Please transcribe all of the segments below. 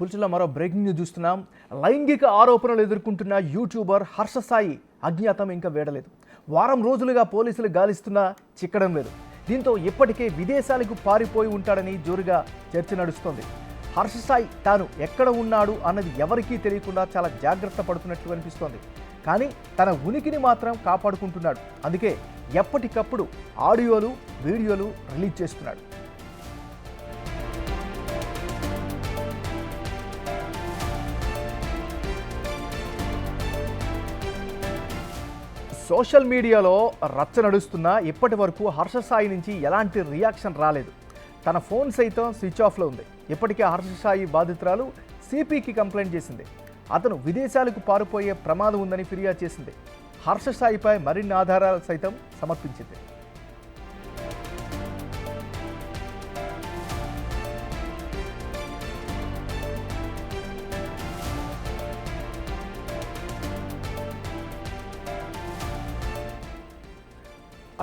పుల్చులో మరో breaking news చూస్తున్నాం. లైంగిక ఆరోపణలు ఎదుర్కొంటున్న యూట్యూబర్ హర్ష సాయి అజ్ఞాతం ఇంకా వేడలేదు. వారం రోజులుగా పోలీసులు గాలిస్తున్నా చిక్కడం లేదు. దీంతో ఇప్పటికే విదేశాలకు పారిపోయి ఉంటాడని జోరుగా చర్చ నడుస్తోంది. హర్ష సాయి తాను ఎక్కడ ఉన్నాడు అన్నది ఎవరికీ తెలియకుండా చాలా జాగ్రత్త పడుతున్నట్లు అనిపిస్తోంది. కానీ తన ఉనికిని మాత్రం కాపాడుకుంటున్నాడు. అందుకే ఎప్పటికప్పుడు ఆడియోలు, వీడియోలు రిలీజ్ చేస్తున్నాడు. సోషల్ మీడియాలో రచ్చ నడుస్తున్నా ఇప్పటి వరకు హర్ష సాయి నుంచి ఎలాంటి రియాక్షన్ రాలేదు. తన ఫోన్ సైతం స్విచ్ ఆఫ్లో ఉంది. ఇప్పటికే హర్ష సాయి బాధితురాలు సిపికి కంప్లైంట్ చేసింది. అతను విదేశాలకు పారిపోయే ప్రమాదం ఉందని ఫిర్యాదు చేసింది. హర్ష సాయిపై మరిన్ని ఆధారాలు సైతం సమర్పించింది.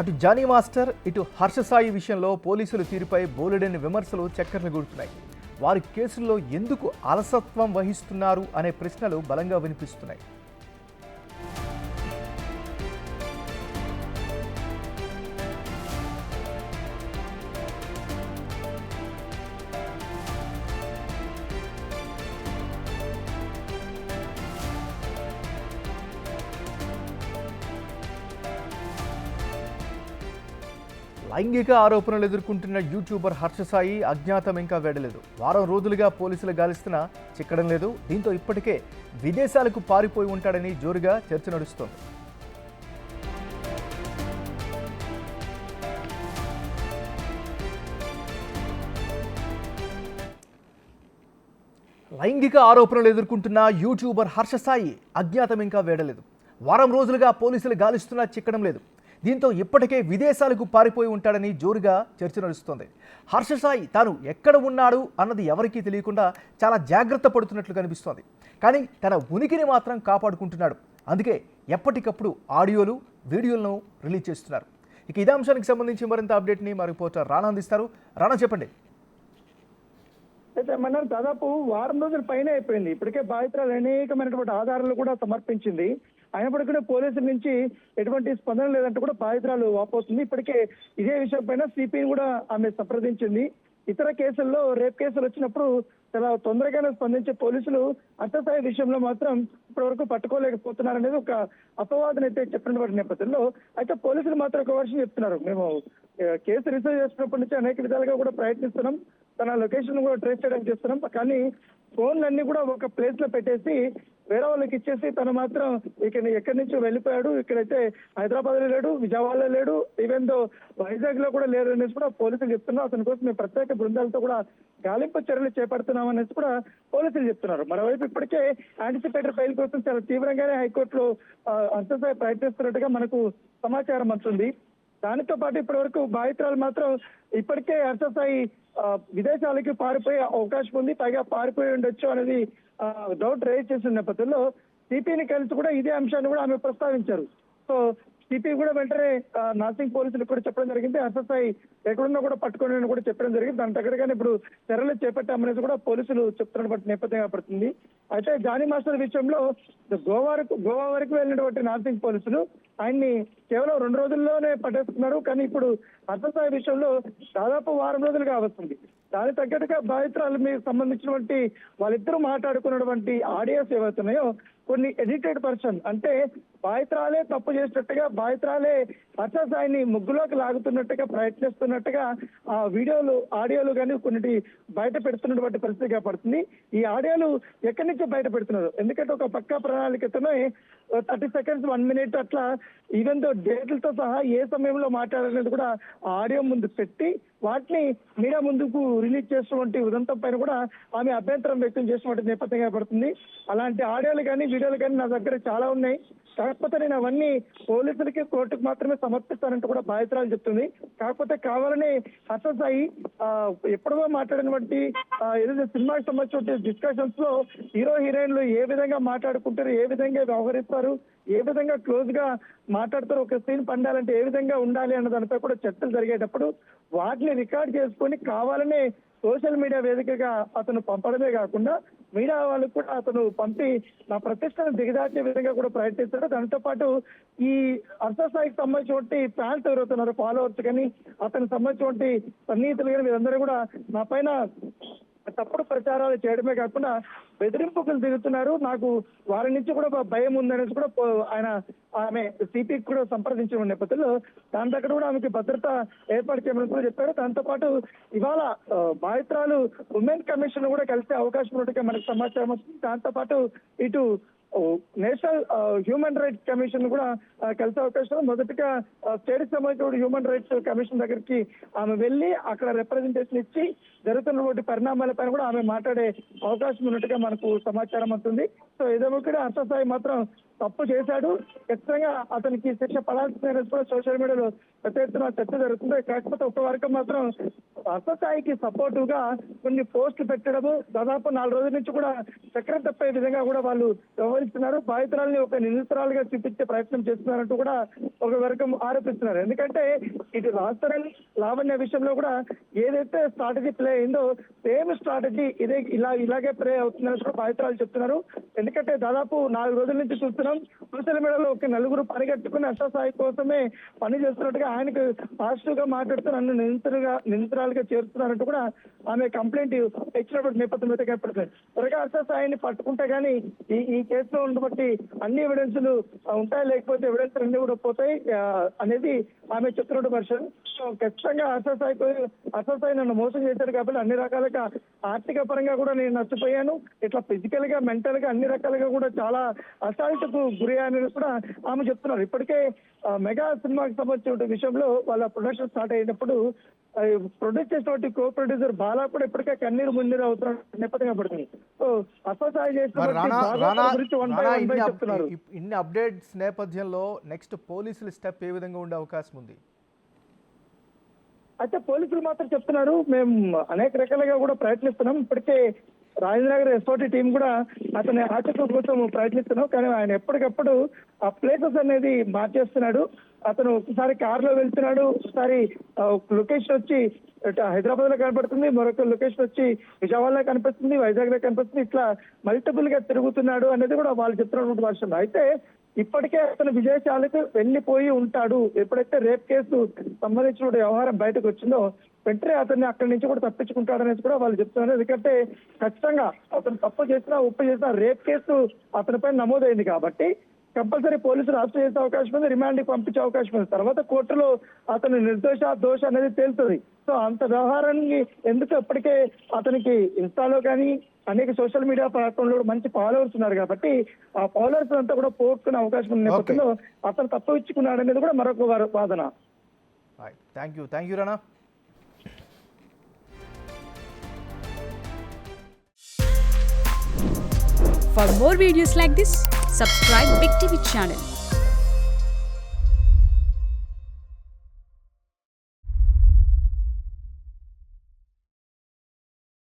అటు జానీ మాస్టర్, ఇటు హర్ష సాయి విషయంలో పోలీసుల తీరుపై బోలెడని విమర్శలు చక్కర్లు కొడుతున్నాయి. వారి కేసుల్లో ఎందుకు అలసత్వం వహిస్తున్నారు అనే ప్రశ్నలు బలంగా వినిపిస్తున్నాయి. లైంగిక ఆరోపణలు ఎదుర్కొంటున్న యూట్యూబర్ హర్ష సాయి అజ్ఞాతం ఇంకా వేడలేదు. వారం రోజులుగా పోలీసులు గాలిస్తున్నా చిక్కడం లేదు. దీంతో ఇప్పటికే విదేశాలకు పారిపోయి ఉంటాడని జోరుగా చర్చ నడుస్తోంది. లైంగిక ఆరోపణలు ఎదుర్కొంటున్న యూట్యూబర్ హర్ష సాయి అజ్ఞాతం ఇంకా వేడలేదు. వారం రోజులుగా పోలీసులు గాలిస్తున్నా చిక్కడం లేదు. దీంతో ఇప్పటికే విదేశాలకు పారిపోయి ఉంటాడని జోరుగా చర్చ నడుస్తోంది. హర్ష సాయి తాను ఎక్కడ ఉన్నాడు అన్నది ఎవరికీ తెలియకుండా చాలా జాగ్రత్త పడుతున్నట్లు కనిపిస్తోంది. కానీ తన ఉనికిని మాత్రం కాపాడుకుంటున్నాడు. అందుకే ఎప్పటికప్పుడు ఆడియోలు, వీడియోలను రిలీజ్ చేస్తున్నారు. ఇక ఇదే అంశానికి సంబంధించి మరింత అప్డేట్ని మా రిపోర్టర్ రాణా అందిస్తారు. రాణా, చెప్పండి. అయితే మన దాదాపు వారం రోజుల పైన అయిపోయింది. ఇప్పటికే బాధితురాలు అనేకమైనటువంటి ఆధారాలు కూడా సమర్పించింది. అయినప్పటికీ పోలీసుల నుంచి ఎటువంటి స్పందన లేదంటూ కూడా బాధితురాలు వాపోతుంది. ఇప్పటికే ఇదే విషయం పైన సిపిని కూడా ఆమె సంప్రదించింది. ఇతర కేసుల్లో రేప్ కేసులు వచ్చినప్పుడు చాలా తొందరగానే స్పందించే పోలీసులు హర్ష సాయి విషయంలో మాత్రం ఇప్పటివరకు పట్టుకోలేకపోతున్నారనేది ఒక అపవాదన అయితే చెప్పినటువంటి నేపథ్యంలో అయితే పోలీసులు మాత్రం ఒక వర్షం చెప్తున్నారు. మేము కేసు రిసీవ్ చేసినప్పటి నుంచి అనేక విధాలుగా కూడా ప్రయత్నిస్తున్నాం, తన లొకేషన్ కూడా ట్రేస్ చేయడానికి చేస్తున్నాం. కానీ ఫోన్లన్నీ కూడా ఒక ప్లేస్ లో పెట్టేసి వేరే వాళ్ళకి ఇచ్చేసి తను మాత్రం ఎక్కడి నుంచి వెళ్ళిపోయాడు. ఇక్కడైతే హైదరాబాద్ లో లేడు, విజయవాడలో లేడు, ఈవెన్ దో వైజాగ్ లో కూడా లేరు అనేసి కూడా పోలీసులు చెప్తున్నారు. అతని కోసం మేము ప్రత్యేక బృందాలతో కూడా గాలింపు చర్యలు చేపడుతున్నాం అనేసి కూడా పోలీసులు చెప్తున్నారు. మరోవైపు ఇప్పటికే యాంటిసిపేటరీ ఫైల్ కోసం చాలా తీవ్రంగానే హైకోర్టులో హర్ష సాయి ప్రయత్నిస్తున్నట్టుగా మనకు సమాచారం అందుతుంది. దానితో పాటు ఇప్పటి వరకు బాధితురాలు మాత్రం ఇప్పటికే హర్ష సాయి విదేశాలకి పారిపోయే అవకాశం ఉంది, పైగా పారిపోయి ఉండొచ్చు అనేది డౌట్ రేజ్ చేసిన నేపథ్యంలో సిపిని కలిసి కూడా ఇదే అంశాన్ని కూడా ఆమె ప్రస్తావించారు. సో సిపి కూడా వెంటనే నార్సింగ్ పోలీసులకు కూడా చెప్పడం జరిగింది. హర్ష సాయి ఎక్కడున్నా కూడా పట్టుకోని కూడా చెప్పడం జరిగింది. దాని దగ్గరగానే ఇప్పుడు చర్యలు చేపట్టామనేది కూడా పోలీసులు చెప్తున్నటువంటి నేపథ్యంగా పడుతుంది. అయితే జానీ మాస్టర్ విషయంలో గోవా వరకు వెళ్ళినటువంటి నార్సింగ్ పోలీసులు ఆయన్ని కేవలం 2 రోజుల్లోనే పట్టేస్తున్నారు. కానీ ఇప్పుడు హర్ష సాయి విషయంలో దాదాపు వారం రోజులుగా వస్తుంది. దానికి తగ్గట్టుగా బాధితురాలు మీకు సంబంధించినటువంటి వాళ్ళిద్దరూ మాట్లాడుకున్నటువంటి ఆడియోస్ ఏవైతున్నాయో కొన్ని ఎడిటెడ్ పర్సన్, అంటే బాధితురాలే తప్పు చేసినట్టుగా, బాధితురాలే హర్ష సాయిని ముగ్గులోకి లాగుతున్నట్టుగా ప్రయత్నిస్తున్నట్టుగా ఆ వీడియోలు, ఆడియోలు కానీ కొన్ని బయట పెడుతున్నటువంటి పరిస్థితిగా పడుతుంది. ఈ ఆడియోలు ఎక్కడి నుంచి బయట పెడుతున్నారు? ఎందుకంటే ఒక పక్కా ప్రణాళికతోనే 30 seconds 1 minute అట్లా ఈవెన్ దో డేట్లతో సహా ఏ సమయంలో మాట్లాడాలనేది కూడా ఆడియో ముందు పెట్టి వాటిని మీడియా ముందుకు రిలీజ్ చేసినటువంటి ఉదంతం పైన కూడా ఆమె అభ్యంతరం వ్యక్తం చేసినటువంటి నేపథ్యంగా పడుతుంది. అలాంటి ఆడియోలు కానీ వీడియోలు కానీ నా దగ్గర చాలా ఉన్నాయి. కాకపోతే నేను అవన్నీ పోలీసులకి, కోర్టుకు మాత్రమే సమర్పిస్తానంటూ కూడా బాధితురాలు చెప్తుంది. కాకపోతే కావాలని హర్ష సాయి ఎప్పుడో మాట్లాడినటువంటి ఏదైతే సినిమాకి సంబంధించిన డిస్కషన్స్ లో హీరో హీరోయిన్లు ఏ విధంగా మాట్లాడుకుంటారు, ఏ విధంగా వ్యవహరిస్తారు, ఏ విధంగా క్లోజ్ గా మాట్లాడతారు, ఒక సీన్ పండాలంటే ఏ విధంగా ఉండాలి అన్న దానిపై కూడా చర్చలు జరిగేటప్పుడు వాటిని రికార్డ్ చేసుకొని కావాలనే సోషల్ మీడియా వేదికగా అతను పంపడమే కాకుండా మీడియా వాళ్ళకు కూడా అతను పంపి నా ప్రతిష్టను దిగజార్చే విధంగా కూడా ప్రయత్నిస్తాడు. దాంతో పాటు ఈ అర్ధస్థాయికి సంబంధించినటువంటి ఫ్యాన్స్ ఎవరవుతున్నారు, ఫాలోవర్స్ కానీ అతనికి సంబంధించినటువంటి సన్నిహితులు కానీ వీరందరూ కూడా నా పైన తప్పుడు ప్రచారాలు చేయడమే కాకుండా బెదిరింపులు దిగుతున్నారు, నాకు వారి నుంచి కూడా భయం ఉందనేసి కూడా ఆమె సిపికి కూడా సంప్రదించిన నేపథ్యంలో దాని దగ్గర కూడా ఆమెకి భద్రత ఏర్పాటు చేయమని కూడా చెప్పారు. దాంతో పాటు ఇవాళ బాధితురాలు ఉమెన్ కమిషన్ కూడా కలిసే అవకాశం ఉన్నట్టుగా మనకు సమాచారం వస్తుంది. దాంతో పాటు ఇటు నేషనల్ హ్యూమన్ రైట్స్ కమిషన్ కూడా కలిసే అవకాశం. మొదటిగా స్టేట్ సంబంధించిన హ్యూమన్ రైట్స్ కమిషన్ దగ్గరికి ఆమె వెళ్ళి అక్కడ రిప్రజెంటేషన్ ఇచ్చి జరుగుతున్నటువంటి పరిణామాలపైన కూడా ఆమె మాట్లాడే అవకాశం ఉన్నట్టుగా మనకు సమాచారం అవుతుంది. సో ఏదో కూడా అర్ధస్థాయి మాత్రం తప్పు చేశాడు, ఖచ్చితంగా అతనికి శిక్ష పడాల్సిన కూడా సోషల్ మీడియాలో పెద్ద ఎత్తున చర్చ జరుగుతుంది. కాకపోతే ఒక వర్గం మాత్రం అర్ధస్థాయికి సపోర్టివ్ గా కొన్ని పోస్టులు పెట్టడము, దాదాపు 4 రోజుల నుంచి కూడా చక్రం తప్పే విధంగా కూడా వాళ్ళు వ్యవహరిస్తున్నారు. బాధితురాలని ఒక నిందితురాలుగా చూపించే ప్రయత్నం చేస్తున్నారంటూ కూడా ఒక వర్గం ఆరోపిస్తున్నారు. ఎందుకంటే ఇటు రాజధాని లావణ్య విషయంలో కూడా ఏదైతే స్ట్రాటజీ ప్లే అయిందో సేమ్ స్ట్రాటజీ ఇలాగే ప్లే అవుతుందని కూడా బాధితురాలు చెప్తున్నారు. ఎందుకంటే దాదాపు 4 రోజుల నుంచి చూస్తున్నాం సోషల్ మీడియాలో ఒక 4 పరిగెట్టుకుని అర్ధస్థాయి కోసమే పని చేస్తున్నట్టుగా ఆయనకు పాజిటివ్ గా మాట్లాడుతూ నన్ను నిందితురాలుగా చేరుతున్నారంటూ కూడా ఆమె కంప్లైంట్ ఇచ్చినటువంటి నేపథ్యం అయితే కనపడుతుంది. త్వరగా అర్ధస్థాయిని పట్టుకుంటే గానీ ఈ కేసులో ఉండబట్టి అన్ని ఎవిడెన్సులు ఉంటాయి, లేకపోతే ఎవిడెన్స్ అన్ని కూడా పోతాయి అనేది ఆమె చెప్తున్నట్టు వర్షన్. సో ఖచ్చితంగా అర్ధస్థాయి నన్ను మోసం చేశారు కాబట్టి అన్ని రకాలుగా ఆర్థిక పరంగా కూడా నేను నష్టపోయాను, ఇట్లా ఫిజికల్ గా మెంటల్ గా అన్ని రకాలుగా కూడా చాలా అసాల్ట్కు గురి అని కూడా ఆమె చెప్తున్నారు. ఇప్పటికే మెగా సినిమాకి సంబంధించిన విషయంలో వాళ్ళ ప్రొడక్షన్ స్టార్ట్ అయినప్పుడు ప్రొడ్యూస్ చేసినటువంటి కో ప్రొడ్యూసర్ బాలా కూడా ఇప్పటికే కన్నీరు మున్నీరు అవుతున్న నేపథ్యంగా పడుతుంది. సో అసలు చెప్తున్నారు. ఇన్ని అప్డేట్స్ నేపథ్యంలో నెక్స్ట్ పోలీసుల స్టెప్ ఏ విధంగా ఉండే అవకాశం ఉంది? అయితే పోలీసులు మాత్రం చెప్తున్నారు మేము అనేక రకాలుగా కూడా ప్రయత్నిస్తున్నాం, ఇప్పటికే రాజేంద్రనగర్ ఎస్ఓటి టీం కూడా అతని ఆచరణ కోసం ప్రయత్నిస్తున్నాం, కానీ ఆయన ఎప్పటికప్పుడు ఆ ప్లేసెస్ అనేది మార్చేస్తున్నాడు. అతను ఒకసారి కారులో వెళ్తున్నాడు, ఒకసారి లొకేషన్ వచ్చి హైదరాబాద్ లో కనపడుతుంది, మరొక లొకేషన్ వచ్చి విజయవాడలో కనిపిస్తుంది, వైజాగ్ లో కనిపిస్తుంది, ఇట్లా మల్టిపుల్ గా తిరుగుతున్నాడు అనేది కూడా వాళ్ళు చెప్తున్నటువంటి వర్షం. అయితే ఇప్పటికే అతను విదేశాలకు వెళ్లిపోయి ఉంటాడు. ఎప్పుడైతే రేప్ కేసు సంబంధించిన వ్యవహారం బయటకు వచ్చిందో వెంటనే అతన్ని అక్కడి నుంచి కూడా తప్పించుకుంటాడనేది కూడా వాళ్ళు చెప్తున్నారు. ఎందుకంటే ఖచ్చితంగా అతను తప్పు చేసినా ఉప్పు చేసినా రేప్ కేసు అతనిపై నమోదైంది కాబట్టి కంపల్సరీ పోలీసులు అరెస్ట్ చేసే అవకాశం ఉంది, రిమాండ్కి పంపించే అవకాశం ఉంది. తర్వాత కోర్టులో అతను దోష అనేది తేలుతుంది. సో అంత వ్యవహారాన్ని ఎందుకు ఇప్పటికే అతనికి ఇన్స్టాలో కానీ అనేక సోషల్ మీడియా ప్లాట్ఫామ్ లో మంచి ఫాలోవర్స్ ఉన్నారు కాబట్టి ఆ ఫాలోవర్స్ అంతా కూడా పోగొట్టుకునే అవకాశం ఉన్న నేపథ్యంలో అతను తప్పు ఇచ్చుకున్నాడు అనేది కూడా మరొక వాదన. Thank you Rana. For more videos like this, subscribe Big TV channel.